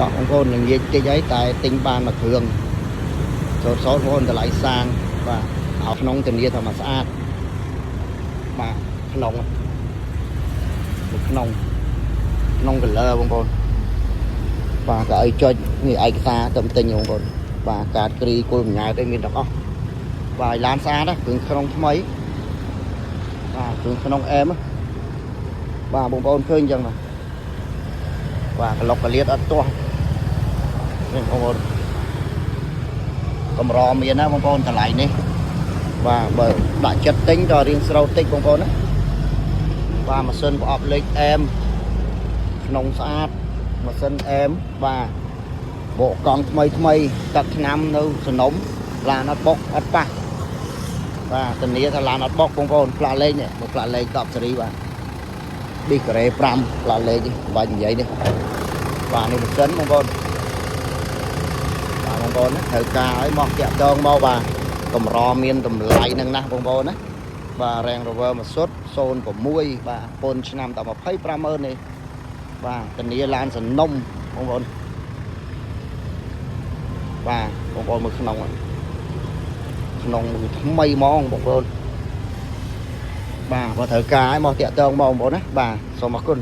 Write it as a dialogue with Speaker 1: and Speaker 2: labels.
Speaker 1: តោះបងប្អូននឹងនិយាយតិចអីតែទិញបានមួយគ្រឿងសោតបងប្អូនតម្លៃសាងបាទเอาក្នុងធានាថាមកស្អាតបាទក្នុងcolor បងប្អូនបាទក៏ឲ្យចុចនេះឯកសារទៅទិញបងប្អូនបាទកាតគ្រីគោលបញ្ញាទៅមានទាំងអស់បាទឡានស្អាតគ្រឿងក្នុងថ្មីបាទគ្រឿងក្នុងអែមបាទបងប្អូនឃើញអញ្ចឹងបាទក្លុកកលៀតអត់ទាស់នេះបងប្អូនកម្រមានណាបងប្អូនតម្លៃនេះបាទបើដាក់ចិត្តទិញដល់រៀងស្រូវតិចបងប្អូនណាបាទម៉ាស៊ីនប្រអប់លេខអែមក្នុងស្អាតម៉ាស៊ីនអែមបាទបកកង់ថ្មីទឹកឆ្នាំនៅសំណុំឡានអត់បុកអត់ប៉ះបាទធានាថាឡានអត់បុកបងប្អូនផ្លាកលេខនេះមកផ្លាកលេខ10សេរីបាទឌីការ៉េ5ផ្លាកលេខនេះបាច់និយាយនេះបាទនេះម៉ាស៊ីនបងប្អូនបាទបងប្អូនណាត្រូវការឲ្យមកតាក់ទងមកបាទកម្រមានតម្លៃនឹងណាបងប្អូនណាបាទ Range Rover មួយសុទ្ធ06បាទពន្ធឆ្នាំតែ250000នេះបាទធានាឡានសំណុំបងប្អូនបាទបងប្អូនមើលក្នុងថ្មីហ្មងបងប្អូនបាទបើត្រូវការឲ្យមកតាក់ទងមកបងប្អូនណាបាទសូមអរគុណ